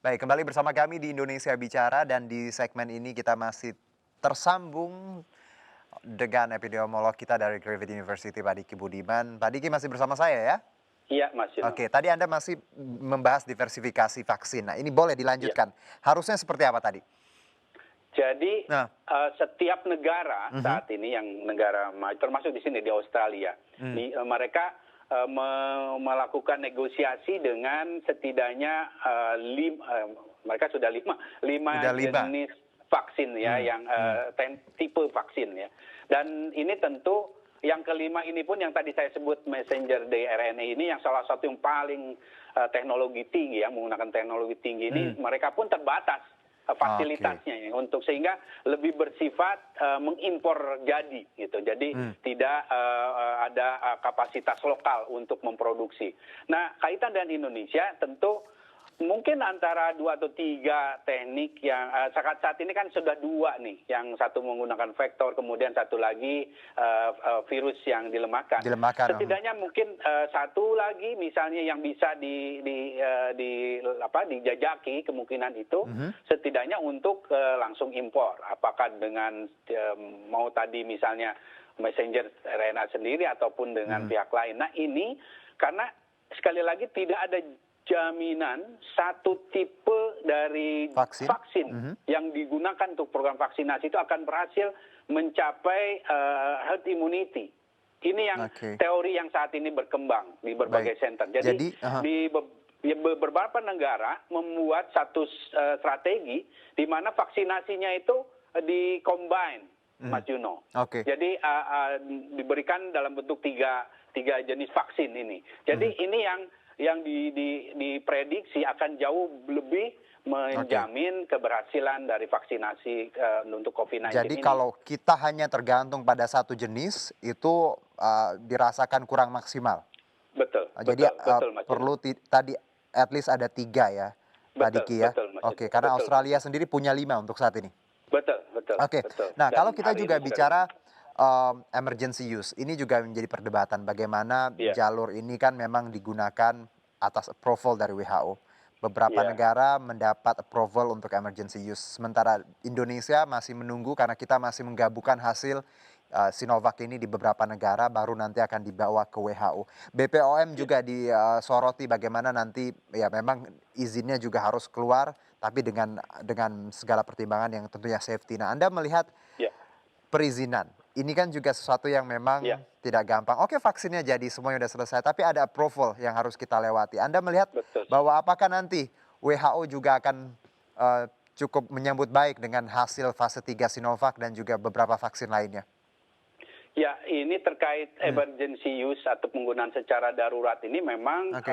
Baik, kembali bersama kami di Indonesia Bicara dan di segmen ini kita masih tersambung dengan epidemiolog kita dari Griffith University, Pak Diki Budiman. Pak Diki masih bersama saya ya? Iya, Mas Juno. Oke, tadi Anda masih membahas diversifikasi vaksin. Nah, ini boleh Iya. dilanjutkan. Harusnya seperti apa tadi? Jadi Nah, setiap negara mhm, saat ini yang negara termasuk di sini di Australia, hmm, mereka melakukan negosiasi dengan setidaknya mereka sudah lima udah 5. jenis vaksin ya, Hmm, yang hmm, tipe vaksin ya. Dan ini tentu yang kelima ini pun yang tadi saya sebut messenger RNA ini yang salah satu yang paling teknologi tinggi ya, menggunakan teknologi tinggi ini, hmm. mereka pun terbatas Oke. fasilitasnya ya, untuk sehingga lebih bersifat mengimpor jadi gitu. Jadi Hmm, tidak ada kapasitas lokal untuk memproduksi. Nah, kaitan dengan Indonesia tentu mungkin antara 2 atau 3 teknik yang saat ini kan sudah 2 nih, yang satu menggunakan vektor, kemudian satu lagi virus yang dilemahkan. dilemahkan. Setidaknya mungkin satu lagi misalnya yang bisa dijajaki kemungkinan itu, Mhm. setidaknya untuk langsung impor. Apakah dengan mau tadi misalnya messenger RNA sendiri ataupun dengan Mhm. pihak lain. Nah ini karena sekali lagi tidak ada jaminan satu tipe dari Vaksin. vaksin Mhm. yang digunakan untuk program vaksinasi itu akan berhasil mencapai herd immunity. Ini yang Oke. teori yang saat ini berkembang di Baik. berbagai center. Jadi Jadi, aha. di beberapa negara membuat satu strategi di mana vaksinasinya itu di-combine, Mhm. Mas Juno. Oke. Jadi diberikan dalam bentuk tiga jenis vaksin ini. Mhm. Jadi ini yang diprediksi akan jauh lebih Oke. menjamin keberhasilan dari vaksinasi untuk COVID-19 Jadi ini. kalau kita hanya tergantung pada satu jenis, itu, dirasakan kurang maksimal. Betul, Jadi, betul, betul, Mas Juno. perlu tadi at least ada 3 ya, Pak Betul, Diki ya? betul, Mas Oke, Juno. karena Betul, Mas Australia Juno. sendiri punya 5 untuk saat ini. Betul, betul, Oke, betul. nah kalau Dan kita hari juga ini sudah bicara, diumumkan. emergency use, ini juga menjadi perdebatan bagaimana Iya, jalur ini kan memang digunakan atas approval dari WHO. Beberapa iya, negara mendapat approval untuk emergency use, sementara Indonesia masih menunggu karena kita masih menggabungkan hasil, Sinovac ini di beberapa negara baru nanti akan dibawa ke WHO. BPOM iya, juga disoroti bagaimana nanti ya memang izinnya juga harus keluar, tapi dengan segala pertimbangan yang tentunya safety. Nah, Anda melihat iya, perizinan, ini kan juga sesuatu yang iya, memang tidak gampang. Oke, vaksinnya jadi, semuanya udah selesai, tapi ada approval yang harus kita lewati. Anda melihat betul. bahwa apakah nanti WHO juga akan cukup menyambut baik dengan hasil fase 3 Sinovac dan juga beberapa vaksin lainnya? Ya, ini terkait Hmm, emergency use atau penggunaan secara darurat ini memang oke,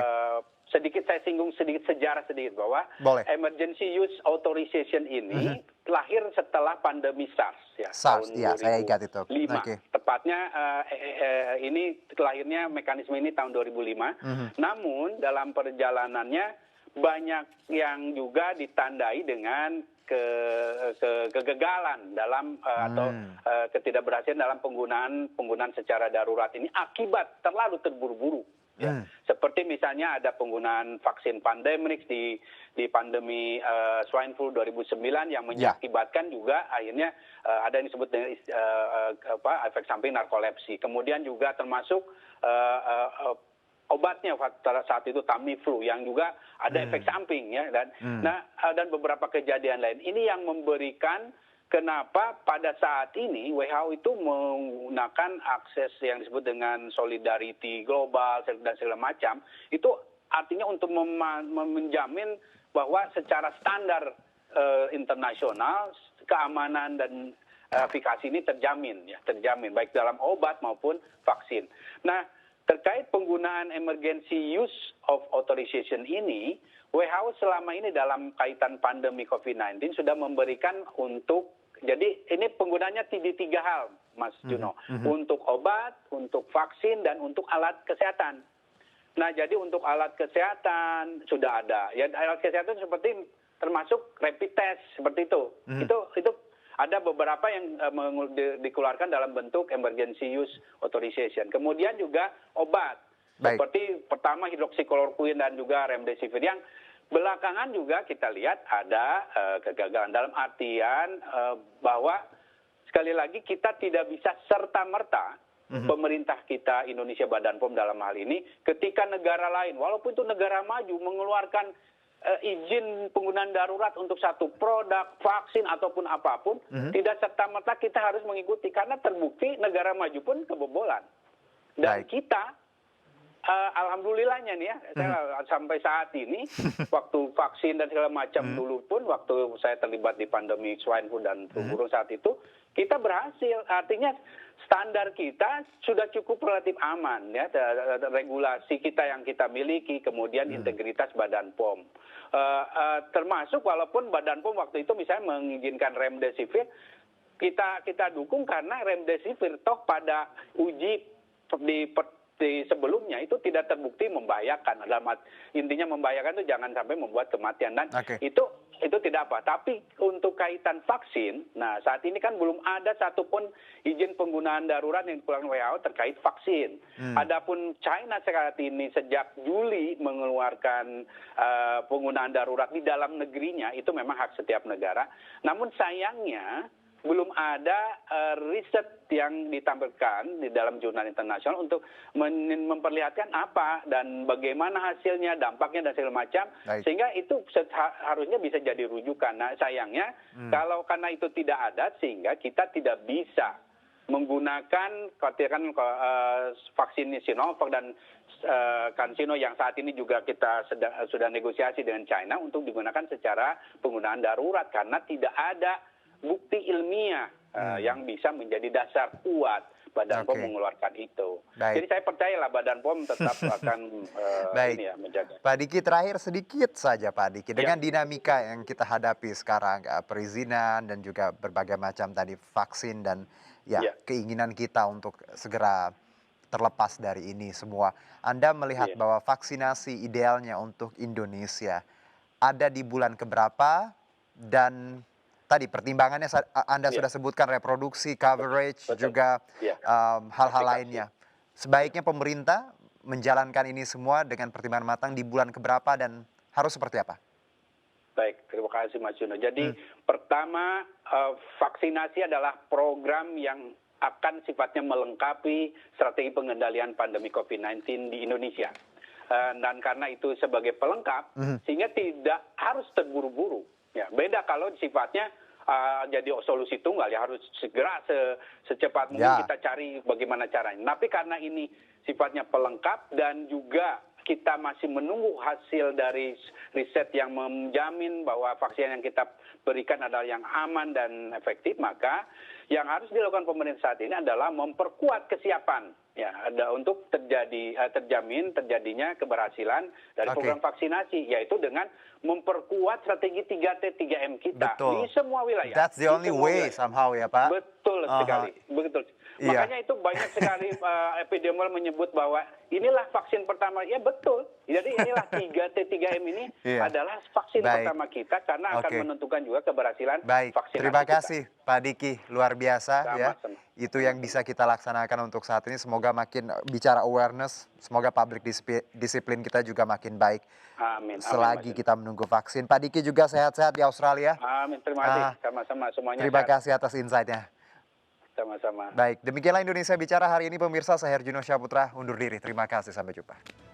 sedikit saya singgung sedikit sejarah sedikit bahwa boleh. emergency use authorization Mhm. ini lahir setelah pandemi SARS ya SARS, tahun iya saya ingat itu. 2005. Oke. Tepatnya ini lahirnya mekanisme ini tahun 2005. Mhm. Namun dalam perjalanannya banyak yang juga ditandai dengan kegagalan dalam atau Hmm, ketidakberhasilan dalam penggunaan secara darurat ini akibat terlalu terburu-buru ya. hmm, Seperti misalnya ada penggunaan vaksin pandemrix di pandemi swine flu 2009 yang ya, mengakibatkan juga akhirnya ada yang disebut dengan efek samping narkolepsi. Kemudian juga termasuk obatnya saat itu Tamiflu yang juga ada efek hmm, samping ya, dan hmm, dan beberapa kejadian lain. Ini yang memberikan kenapa pada saat ini WHO itu menggunakan akses yang disebut dengan solidarity global dan segala macam, itu artinya untuk menjamin bahwa secara standar internasional keamanan dan efikasi ini terjamin baik dalam obat maupun vaksin. Nah, terkait penggunaan emergency use of authorization ini, WHO selama ini dalam kaitan pandemi COVID-19 sudah memberikan jadi ini penggunanya di 3 hal, Mas mhm, Juno. mhm, Untuk obat, untuk vaksin, dan untuk alat kesehatan. Nah, jadi untuk alat kesehatan sudah ada. Ya, alat kesehatan seperti termasuk rapid test, seperti itu. mhm. Itu ada beberapa yang dikeluarkan dalam bentuk emergency use authorization. Kemudian juga obat, Baik. seperti pertama hidroksikloroquine dan juga remdesivir yang belakangan juga kita lihat ada kegagalan dalam artian bahwa sekali lagi kita tidak bisa serta-merta pemerintah kita Indonesia Badan POM dalam hal ini ketika negara lain walaupun itu negara maju mengeluarkan izin penggunaan darurat untuk satu produk, vaksin ataupun apapun, tidak serta-merta kita harus mengikuti karena terbukti negara maju pun kebobolan. Dan kita alhamdulillahnya nih ya, saya sampai saat ini, waktu vaksin dan segala macam dulu pun, waktu saya terlibat di pandemi swine flu dan flu burung saat itu, kita berhasil. Artinya standar kita sudah cukup relatif aman ya, regulasi kita yang kita miliki, kemudian integritas Badan POM. Termasuk walaupun Badan POM waktu itu misalnya mengizinkan remdesivir, kita dukung karena remdesivir toh pada uji di sebelumnya itu tidak terbukti membahayakan. Intinya membahayakan itu jangan sampai membuat kematian dan itu tidak apa. Tapi untuk kaitan vaksin, nah saat ini kan belum ada satupun izin penggunaan darurat yang dikeluarkan WHO terkait vaksin. Adapun China saat ini sejak Juli mengeluarkan penggunaan darurat di dalam negerinya, itu memang hak setiap negara. Namun sayangnya belum ada riset yang ditampilkan di dalam jurnal internasional untuk memperlihatkan apa dan bagaimana hasilnya, dampaknya dan segala macam. Sehingga itu harusnya bisa jadi rujukan. Nah sayangnya kalau karena itu tidak ada sehingga kita tidak bisa menggunakan katakan vaksin Sinovac dan CanSino yang saat ini juga kita sudah negosiasi dengan China untuk digunakan secara penggunaan darurat karena tidak ada bukti ilmiah yang bisa menjadi dasar kuat Badan POM mengeluarkan itu. Jadi saya percayalah Badan POM tetap akan menjaga. Pak Diki, terakhir sedikit saja Pak Diki, dengan dinamika yang kita hadapi sekarang, perizinan dan juga berbagai macam tadi vaksin dan keinginan kita untuk segera terlepas dari ini semua. Anda melihat bahwa vaksinasi idealnya untuk Indonesia ada di bulan keberapa dan tadi pertimbangannya Anda sudah sebutkan reproduksi, coverage, juga hal-hal lainnya. Sebaiknya pemerintah menjalankan ini semua dengan pertimbangan matang di bulan keberapa dan harus seperti apa? Baik, terima kasih Mas Juno. Jadi pertama, vaksinasi adalah program yang akan sifatnya melengkapi strategi pengendalian pandemi COVID-19 di Indonesia. Dan karena itu sebagai pelengkap, sehingga tidak harus terburu-buru. Ya, beda kalau sifatnya jadi solusi tunggal ya harus segera secepat mungkin kita cari bagaimana caranya. Tapi karena ini sifatnya pelengkap dan juga kita masih menunggu hasil dari riset yang menjamin bahwa vaksin yang kita berikan adalah yang aman dan efektif, maka yang harus dilakukan pemerintah saat ini adalah memperkuat kesiapan ya ada untuk terjamin terjadinya keberhasilan dari program vaksinasi, yaitu dengan memperkuat strategi 3T 3M kita di semua wilayah. That's the only way somehow ya Pak. Betul sekali, betul. Makanya itu banyak sekali epidemiolog menyebut bahwa inilah vaksin pertama. Ya betul. Jadi inilah 3T 3M ini adalah vaksin pertama kita karena akan menentukan juga keberhasilan vaksinasi. Terima kasih Pak Diki, luar biasa ya. Itu yang bisa kita laksanakan untuk saat ini. Semoga makin bicara awareness, semoga public disiplin kita juga makin baik. Amin. Selagi kita menunggu vaksin. Pak Diki juga sehat-sehat di Australia. Amin, terima kasih. Sama-sama semuanya. Terima kasih atas insight-nya. Sama-sama. Baik, demikianlah Indonesia Bicara hari ini pemirsa. Saya Herjuno Syaputra undur diri. Terima kasih, sampai jumpa.